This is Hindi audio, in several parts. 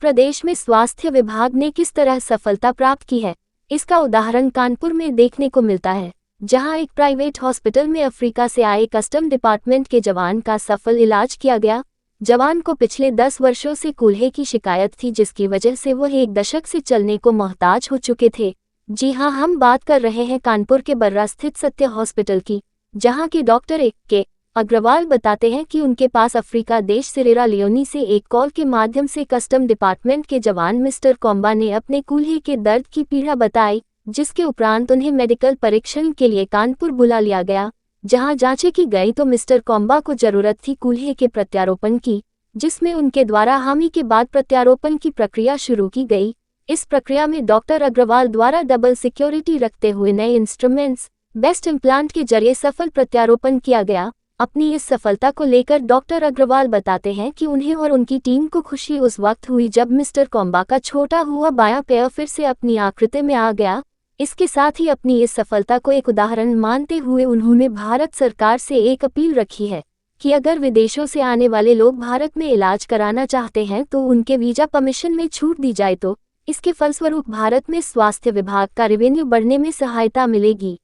प्रदेश में स्वास्थ्य विभाग ने किस तरह सफलता प्राप्त की है, इसका उदाहरण कानपुर में देखने को मिलता है, जहां एक प्राइवेट हॉस्पिटल में अफ्रीका से आए कस्टम डिपार्टमेंट के जवान का सफल इलाज किया गया। जवान को पिछले 10 वर्षों से कूल्हे की शिकायत थी, जिसकी वजह से वह 1 दशक से चलने को मोहताज हो चुके थे। जी हां, हम बात कर रहे हैं कानपुर के बर्रा स्थित सत्य हॉस्पिटल की, जहां के डॉक्टर के अग्रवाल बताते हैं कि उनके पास अफ्रीका देश सिरेरा लियोनी से एक कॉल के माध्यम से कस्टम डिपार्टमेंट के जवान मिस्टर कोम्बा ने अपने कूल्हे के दर्द की पीड़ा बताई, जिसके उपरांत उन्हें मेडिकल परीक्षण के लिए कानपुर बुला लिया गया, जहां जांचें की गई तो मिस्टर कोम्बा को जरूरत थी कूल्हे के प्रत्यारोपण की, जिसमें उनके द्वारा हामी के बाद प्रत्यारोपण की प्रक्रिया शुरू की गई। इस प्रक्रिया में डॉक्टर अग्रवाल द्वारा डबल सिक्योरिटी रखते हुए नए इंस्ट्रूमेंट्स, बेस्ट इम्प्लांट के जरिए सफल प्रत्यारोपण किया गया। अपनी इस सफलता को लेकर डॉक्टर अग्रवाल बताते हैं कि उन्हें और उनकी टीम को खुशी उस वक्त हुई जब मिस्टर कोम्बा का छोटा हुआ बायां पैर फिर से अपनी आकृति में आ गया। इसके साथ ही अपनी इस सफलता को एक उदाहरण मानते हुए उन्होंने भारत सरकार से एक अपील रखी है कि अगर विदेशों से आने वाले लोग भारत में इलाज कराना चाहते हैं तो उनके वीजा परमिशन में छूट दी जाए, तो इसके फलस्वरूप भारत में स्वास्थ्य विभाग का रेवेन्यू बढ़ने में सहायता मिलेगी।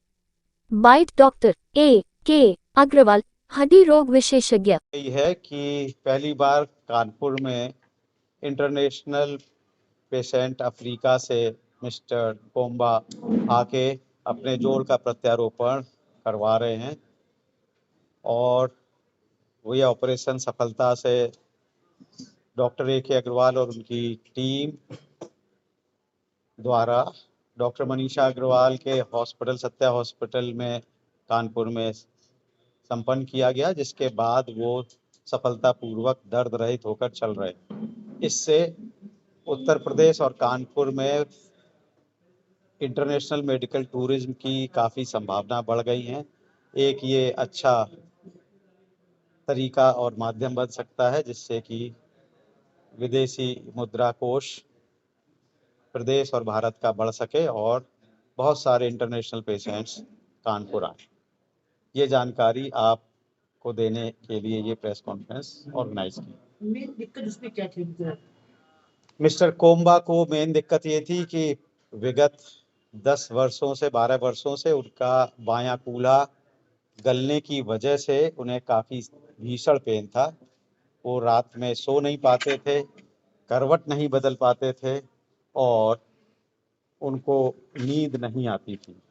बाइट डॉक्टर के अग्रवाल, हड्डी रोग विशेषज्ञ। यही है कि पहली बार कानपुर में इंटरनेशनल पेशेंट अफ्रीका से मिस्टर कोम्बा आके अपने जोड़ का प्रत्यारोपण करवा रहे हैं और वही ऑपरेशन सफलता से डॉक्टर A.K. अग्रवाल और उनकी टीम द्वारा डॉक्टर मनीषा अग्रवाल के हॉस्पिटल सत्या हॉस्पिटल में कानपुर में संपन्न किया गया, जिसके बाद वो सफलतापूर्वक दर्द रहित होकर चल रहे हैं। इससे उत्तर प्रदेश और कानपुर में इंटरनेशनल मेडिकल टूरिज्म की काफ़ी संभावना बढ़ गई हैं। एक ये अच्छा तरीका और माध्यम बन सकता है जिससे कि विदेशी मुद्रा कोष प्रदेश और भारत का बढ़ सके और बहुत सारे इंटरनेशनल पेशेंट्स कानपुर आए। ये जानकारी आपको देने के लिए ये प्रेस कॉन्फ्रेंस ऑर्गेनाइज की। मेन दिक्कत इसमें क्या थी? मिस्टर कोम्बा को मेन दिक्कत ये थी कि विगत 10 वर्षों से 12 वर्षों से उनका बायां कूल्हा गलने की वजह से उन्हें काफ़ी भीषण पेन था। वो रात में सो नहीं पाते थे, करवट नहीं बदल पाते थे और उनको नींद नहीं आती थी।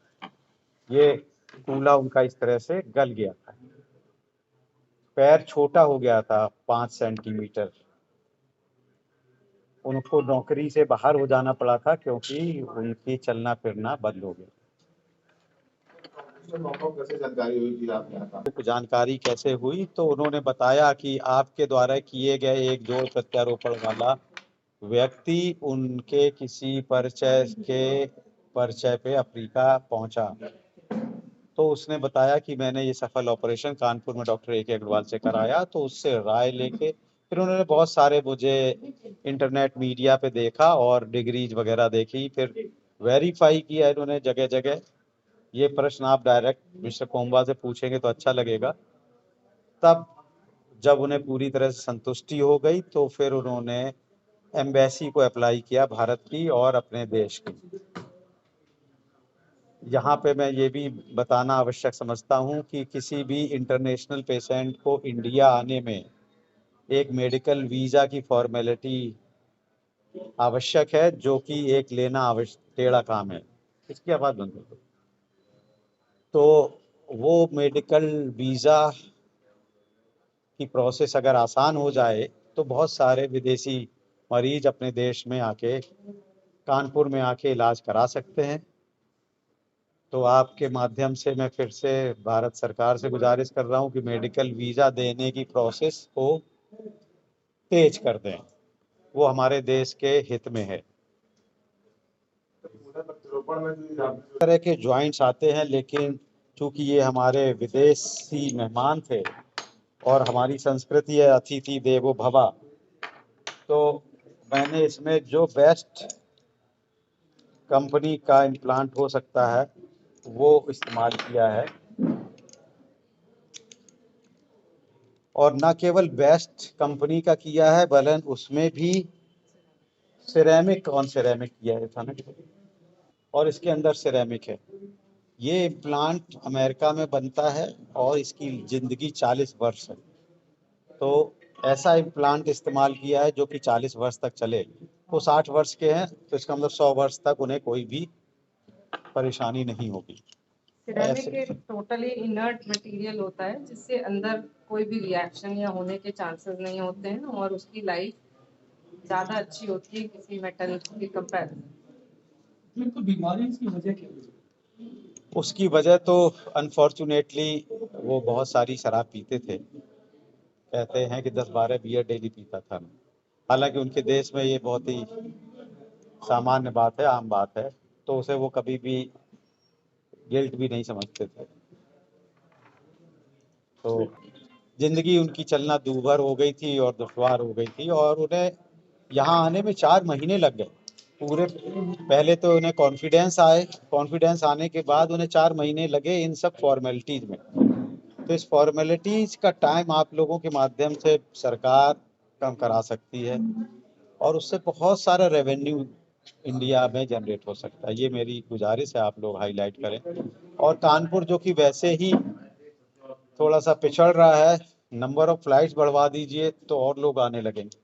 ये कूल्हा उनका इस तरह से गल गया था। पैर छोटा हो गया था 5 सेंटीमीटर। उनको नौकरी से बाहर हो जाना पड़ा था क्योंकि उनकी चलना फिरना बंद हो गया। कैसे जानकारी हुई कि आप यहाँ का? जानकारी कैसे हुई तो उन्होंने बताया कि आपके द्वारा किए गए एक जोड़ प्रत्यारोपण वाला व्यक्ति उनके किसी परिचय पे अफ्रीका पहुंचा, तो उसने बताया कि मैंने ये सफल ऑपरेशन कानपुर में डॉक्टर A.K. अग्रवाल से कराया। तो उससे राय लेके फिर उन्होंने बहुत सारे मुझे इंटरनेट मीडिया पे देखा और डिग्रीज वगैरह देखी, फिर वेरीफाई किया इन्होंने जगह जगह। ये प्रश्न आप डायरेक्ट मिस्टर कोम्बा से पूछेंगे तो अच्छा लगेगा। तब जब उन्हें पूरी तरह से संतुष्टि हो गई तो फिर उन्होंने एम्बेसी को अप्लाई किया भारत की और अपने देश की। यहाँ पे मैं ये भी बताना आवश्यक समझता हूँ कि किसी भी इंटरनेशनल पेशेंट को इंडिया आने में एक मेडिकल वीज़ा की फॉर्मेलिटी आवश्यक है, जो कि एक लेना टेढ़ा काम है। इसकी आवाज़ बंद कर दो। तो वो मेडिकल वीज़ा की प्रोसेस अगर आसान हो जाए तो बहुत सारे विदेशी मरीज अपने देश में आके कानपुर में आके इलाज करा सकते हैं। तो आपके माध्यम से मैं फिर से भारत सरकार से गुजारिश कर रहा हूं कि मेडिकल वीज़ा देने की प्रोसेस को तेज कर दें, वो हमारे देश के हित में है। इस तरह के ज्वाइंट्स आते हैं, लेकिन चूंकि ये हमारे विदेशी मेहमान थे और हमारी संस्कृति है अतिथि देवो भव, तो मैंने इसमें जो बेस्ट कंपनी का इम्प्लांट हो सकता है वो इस्तेमाल किया है। और न केवल बेस्ट कंपनी का किया है बल्कि उसमें भी सिरेमिक ऑन सिरेमिक किया है था ना, और इसके अंदर सिरेमिक है। ये इम्प्लांट अमेरिका में बनता है और इसकी ज़िंदगी 40 वर्ष है। तो ऐसा इम्प्लांट इस्तेमाल किया है जो कि 40 वर्ष तक चले। वो 60 वर्ष के हैं तो इसका मतलब 100 वर्ष तक उन्हें कोई भी परेशानी नहीं होगी। सिरेमिक ऐसे एक टोटली इनर्ट मटेरियल होता है जिससे अंदर कोई भी रिएक्शन या होने के चांसेस नहीं होते हैं और उसकी लाइफ ज़्यादा अच्छी होती है किसी मेटल के कंपैरिजन। तो बीमारी इसकी वजह क्या है? उसकी वजह तो अनफॉर्चुनेटली वो बहुत सारी शराब पीते थे। कहते हैं कि 10-12 बियर डेली पीता था। हालांकि उनके देश में ये बहुत ही सामान्य बात है, आम बात है, तो उसे वो कभी भी गिल्ट भी नहीं समझते थे। तो जिंदगी उनकी चलना दूभर हो गई थी और दुश्वार हो गई थी, और उन्हें यहाँ आने में 4 महीने लग गए पूरे। पहले तो उन्हें कॉन्फिडेंस आने के बाद उन्हें 4 महीने लगे इन सब फॉर्मेलिटीज में। तो इस फॉर्मेलिटीज का टाइम आप लोगों के माध्यम से सरकार कम करा सकती है और उससे बहुत सारा रेवेन्यू इंडिया में जनरेट हो सकता है। ये मेरी गुजारिश है, आप लोग हाईलाइट करें। और कानपुर जो कि वैसे ही थोड़ा सा पिछड़ रहा है, नंबर ऑफ फ्लाइट्स बढ़वा दीजिए तो और लोग आने लगेंगे।